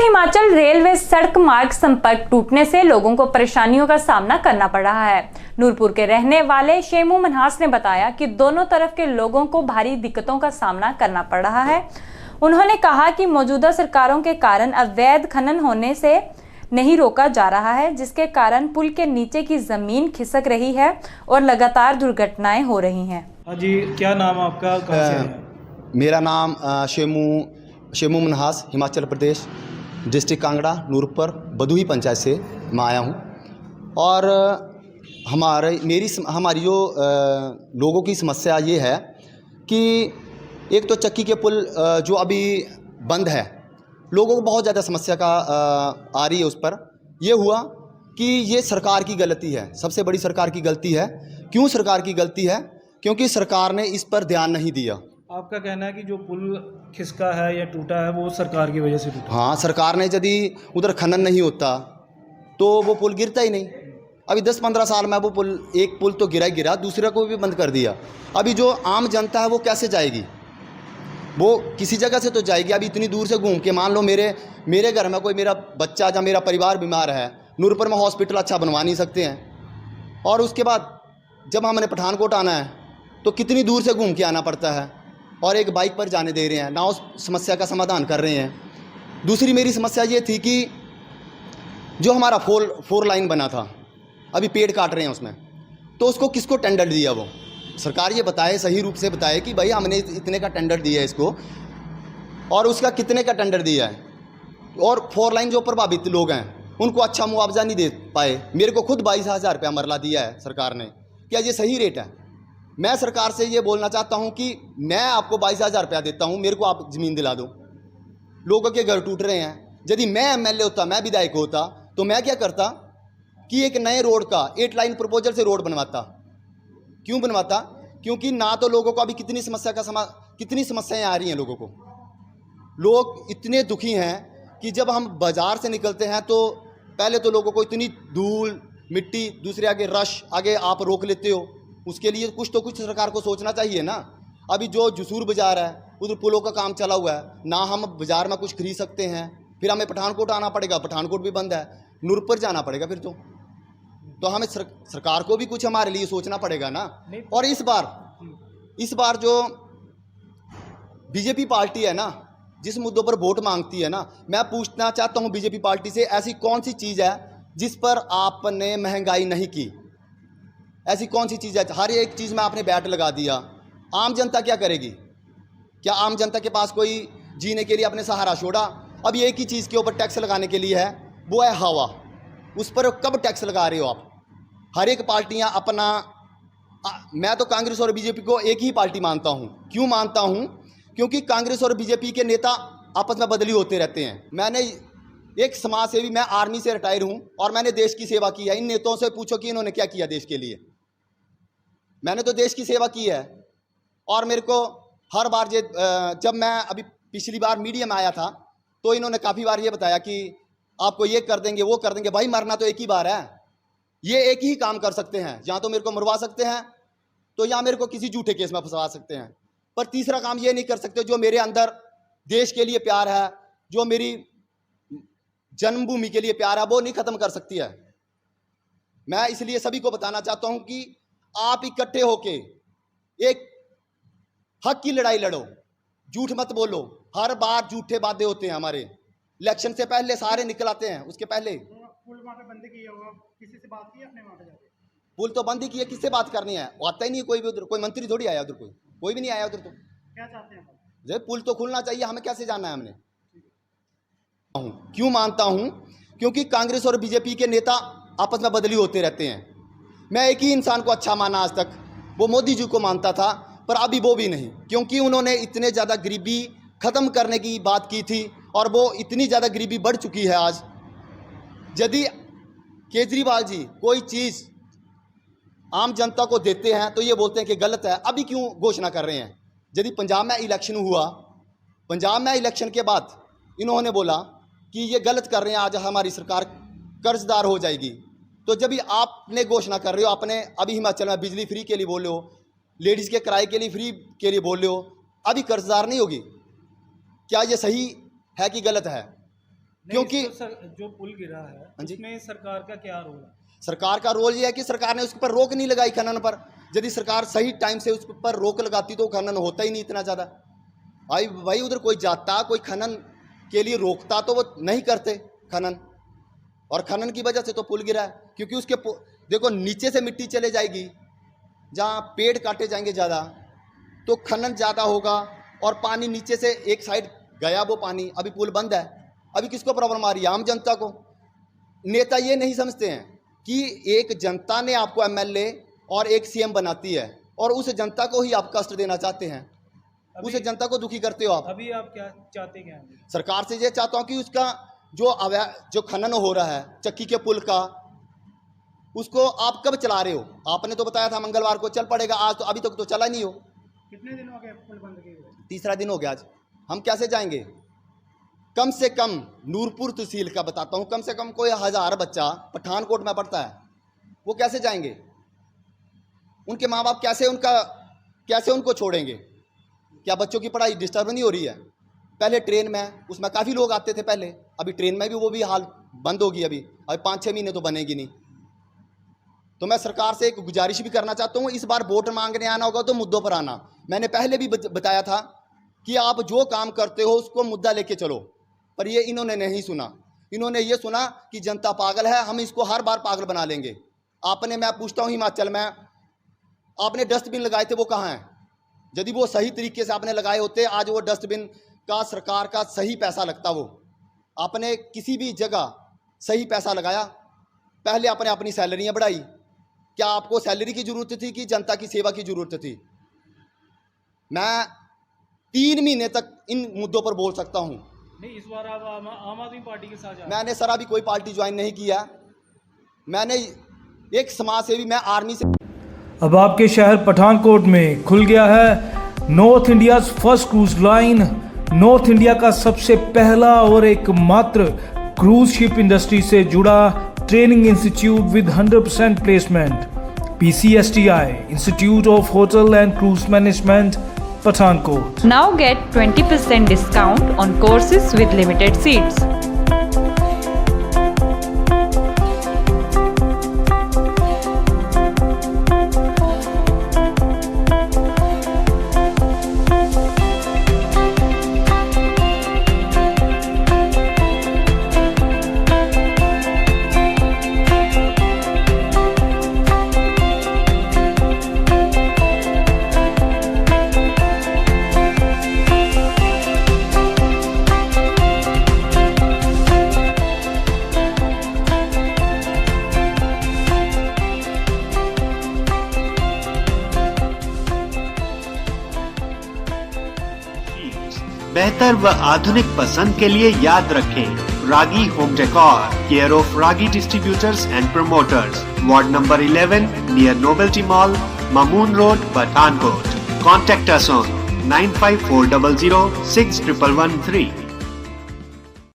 Himachal railway सड़क मार्ग संपर्क टूटने से लोगों को परेशानियों का सामना करना पड़ रहा है। नूरपुर के रहने वाले शेमू मनहास ने बताया कि दोनों तरफ के लोगों को भारी दिक्कतों का सामना करना पड़ रहा है। उन्होंने कहा कि मौजूदा सरकारों के कारण अवैध खनन होने से नहीं रोका जा रहा है, जिसके कारण पुल के नीचे की जमीन खिसक रही है और लगातार दुर्घटनाएं हो रही हैं। हाँ जी, क्या नाम आपका? कहाँ से हैं? मेरा नाम शेमू मनहास, हिमाचल प्रदेश, डिस्ट्रिक्ट कांगड़ा, नूरपुर बदूही पंचायत से मैं आया हूँ। और हमारी जो लोगों की समस्या ये है कि एक तो चक्की के पुल जो अभी बंद है, लोगों को बहुत ज़्यादा समस्या का आ रही है। उस पर यह हुआ कि ये सरकार की गलती है, सबसे बड़ी सरकार की गलती है। क्यों सरकार की गलती है? क्योंकि सरकार ने इस पर ध्यान नहीं दिया। आपका कहना है कि जो पुल खिसका है या टूटा है वो सरकार की वजह से टूटा? हाँ, सरकार ने यदि उधर खनन नहीं होता तो वो पुल गिरता ही नहीं। अभी 10-15 साल में वो पुल, एक पुल तो गिरा, दूसरे को भी बंद कर दिया। अभी जो आम जनता है वो कैसे जाएगी? वो किसी जगह से तो जाएगी। अभी इतनी दूर से घूम के, मान लो मेरे घर में कोई मेरा बच्चा या मेरा परिवार बीमार है, नूरपुर में हॉस्पिटल अच्छा बनवा नहीं सकते हैं। और उसके बाद जब हमने पठानकोट आना है तो कितनी दूर से घूम के आना पड़ता है, और एक बाइक पर जाने दे रहे हैं ना, उस समस्या का समाधान कर रहे हैं। दूसरी मेरी समस्या ये थी कि जो हमारा फोर लाइन बना था, अभी पेड़ काट रहे हैं उसमें, तो उसको किसको टेंडर दिया? वो सरकार ये बताए, सही रूप से बताए कि भाई हमने इतने का टेंडर दिया है इसको, और उसका कितने का टेंडर दिया है। और फोर लाइन जो प्रभावित लोग हैं उनको अच्छा मुआवजा नहीं दे पाए। मेरे को खुद 22,000 रुपया मरला दिया है सरकार ने। क्या ये सही रेट है? मैं सरकार से ये बोलना चाहता हूँ कि मैं आपको 22,000 रुपया देता हूँ, मेरे को आप ज़मीन दिला दो। लोगों के घर टूट रहे हैं। यदि मैं एमएलए होता, मैं विधायक होता, तो मैं क्या करता कि एक नए रोड का 8 लाइन प्रपोजल से रोड बनवाता। क्यों बनवाता? क्योंकि ना तो लोगों को अभी कितनी समस्याएं आ रही हैं। लोगों को, लोग इतने दुखी हैं कि जब हम बाज़ार से निकलते हैं तो पहले तो लोगों को इतनी धूल मिट्टी, दूसरे आगे रश, आगे आप रोक लेते हो। उसके लिए कुछ तो कुछ सरकार को सोचना चाहिए ना। अभी जो जसूर बाज़ार है उधर पुलों का काम चला हुआ है, ना हम बाज़ार में कुछ खरीद सकते हैं। फिर हमें पठानकोट आना पड़ेगा, पठानकोट भी बंद है, नूरपुर जाना पड़ेगा। फिर तो हमें सरकार को भी कुछ हमारे लिए सोचना पड़ेगा ना। और इस बार जो बीजेपी पार्टी है ना, जिस मुद्दों पर वोट मांगती है ना, मैं पूछना चाहता हूँ बीजेपी पार्टी से, ऐसी कौन सी चीज़ है जिस पर आपने महंगाई नहीं की? ऐसी कौन सी चीज़ है? हर एक चीज़ में आपने बैट लगा दिया। आम जनता क्या करेगी? क्या आम जनता के पास कोई जीने के लिए अपने सहारा छोड़ा? अब एक ही चीज़ के ऊपर टैक्स लगाने के लिए है, वो है हवा। उस पर कब टैक्स लगा रहे हो आप? हर एक पार्टियां अपना मैं तो कांग्रेस और बीजेपी को एक ही पार्टी मानता हूं। क्यों मानता हूं? क्योंकि कांग्रेस और बीजेपी के नेता आपस में बदली होते रहते हैं। मैंने एक समाज सेवी, मैं आर्मी से रिटायर हूं और मैंने देश की सेवा की है। इन नेताओं से पूछो कि इन्होंने क्या किया देश के लिए। मैंने तो देश की सेवा की है। और मेरे को हर बार जब मैं अभी पिछली बार मीडिया में आया था तो इन्होंने काफ़ी बार ये बताया कि आपको ये कर देंगे, वो कर देंगे। भाई, मरना तो एक ही बार है। ये एक ही काम कर सकते हैं, या तो मेरे को मरवा सकते हैं, तो या मेरे को किसी झूठे केस में फंसवा सकते हैं। पर तीसरा काम ये नहीं कर सकते। जो मेरे अंदर देश के लिए प्यार है, जो मेरी जन्मभूमि के लिए प्यार है, वो नहीं खत्म कर सकती है। मैं इसलिए सभी को बताना चाहता हूं कि आप इकट्ठे होके एक हक की लड़ाई लड़ो, झूठ मत बोलो। हर बार झूठे वादे होते हैं हमारे। इलेक्शन से पहले सारे निकल आते हैं, उसके पहले पुल वहाँ पे बंद किया हुआ, किसी से बात की अपने वहाँ पे जाके? पुल तो बंद ही किया, किससे बात करनी है? आता ही नहीं कोई भी उधर। कोई मंत्री थोड़ी आया उधर, कोई भी नहीं आया उधर। तो क्या चाहते हैं? जब पुल तो खुलना चाहिए, हमें कैसे जानना है? हमने क्यों मानता हूं? क्योंकि कांग्रेस और बीजेपी के नेता आपस में बदली होते रहते हैं। मैं एक ही इंसान को अच्छा माना आज तक, वो मोदी जी को मानता था, पर अभी वो भी नहीं। क्योंकि उन्होंने इतने ज़्यादा गरीबी ख़त्म करने की बात की थी, और वो इतनी ज़्यादा गरीबी बढ़ चुकी है आज। यदि केजरीवाल जी कोई चीज़ आम जनता को देते हैं तो ये बोलते हैं कि गलत है। अभी क्यों घोषणा कर रहे हैं? यदि पंजाब में इलेक्शन हुआ, पंजाब में इलेक्शन के बाद इन्होंने बोला कि ये गलत कर रहे हैं, आज हमारी सरकार कर्जदार हो जाएगी, तो जब भी आपने घोषणा कर रहे हो, आपने अभी हिमाचल में बिजली फ्री के लिए बोल रहे हो, लेडीज़ के किराए के लिए फ्री के लिए बोल रहे हो, अभी कर्जदार नहीं होगी। क्या ये सही है कि गलत है? क्योंकि जो पुल गिरा है हाँ जी। उसमें सरकार का क्या रोल है? सरकार का रोल ये है कि सरकार ने उस पर रोक नहीं लगाई खनन पर। यदि सरकार सही टाइम से उस पर रोक लगाती तो खनन होता ही नहीं इतना ज़्यादा। भाई उधर कोई जाता, कोई खनन के लिए रोकता तो वो नहीं करते खनन, और खनन की वजह से तो पुल गिरा है। क्योंकि उसके देखो नीचे से मिट्टी चले जाएगी, जहाँ पेड़ काटे जाएंगे ज़्यादा तो खनन ज़्यादा होगा, और पानी नीचे से एक साइड गया वो पानी, अभी पुल बंद है। अभी किसको प्रॉब्लम आ रही है? आम जनता को। नेता ये नहीं समझते हैं कि एक जनता ने आपको एमएलए और एक सीएम बनाती है, और उस जनता को ही आप कष्ट देना चाहते हैं, उस जनता को दुखी करते हो आप। अभी आप क्या चाहते हैं? सरकार से ये चाहता हूँ कि उसका जो खनन हो रहा है चक्की के पुल का, उसको आप कब चला रहे हो? आपने तो बताया था मंगलवार को चल पड़ेगा, आज तो अभी तक तो चला नहीं हो। कितने दिन हो गए पुल बंद किए हुए? तीसरा दिन हो गया आज। हम कैसे जाएंगे? कम से कम नूरपुर तहसील का बताता हूँ, कम से कम कोई 1000 बच्चा पठानकोट में पढ़ता है, वो कैसे जाएंगे? उनके माँ बाप कैसे उनको छोड़ेंगे? क्या बच्चों की पढ़ाई डिस्टर्ब नहीं हो रही है? पहले ट्रेन में, उसमें काफ़ी लोग आते थे पहले, अभी ट्रेन में भी वो भी हाल बंद होगी। अभी 5-6 महीने तो बनेगी नहीं। तो मैं सरकार से एक गुजारिश भी करना चाहता हूँ, इस बार वोट मांगने आना होगा तो मुद्दों पर आना। मैंने पहले भी बताया था कि आप जो काम करते हो उसको मुद्दा लेके चलो, पर ये इन्होंने नहीं सुना। इन्होंने ये सुना कि जनता पागल है, हम इसको हर बार पागल बना लेंगे। मैं पूछता हूँ, हिमाचल में आपने डस्टबिन लगाए थे, वो कहाँ हैं? यदि वो सही तरीके से आपने लगाए होते, आज वो डस्टबिन का सरकार का सही पैसा लगता। वो आपने किसी भी जगह सही पैसा लगाया? पहले आपने अपनी सैलरियाँ बढ़ाई। क्या आपको सैलरी की ज़रूरत थी कि जनता की सेवा की ज़रूरत थी? मैं 3 महीने तक इन मुद्दों पर बोल सकता हूँ। नहीं, इस बार आप आम आदमी पार्टी के साथ जा रहे हैं? मैंने सर अभी कोई पार्टी ज्वाइन नहीं किया। मैंने एक समाज सेवी, मैं आर्मी से। अब आपके शहर पठानकोट में खुल गया है north India first cruise line. North India का सबसे पहला और एकमात्र क्रूज शिप इंडस्ट्री से जुड़ा training institute with 100% placement, PCSTI institute of hotel and cruise management, Pathankot. Now get 20% discount on courses with limited seats. बेहतर व आधुनिक पसंद के लिए याद रखें Ragi home decor, care of Ragi distributors and promoters, ward number 11 near novelty mall, Mamun road, Pathankot. Contact us on 95400 6113.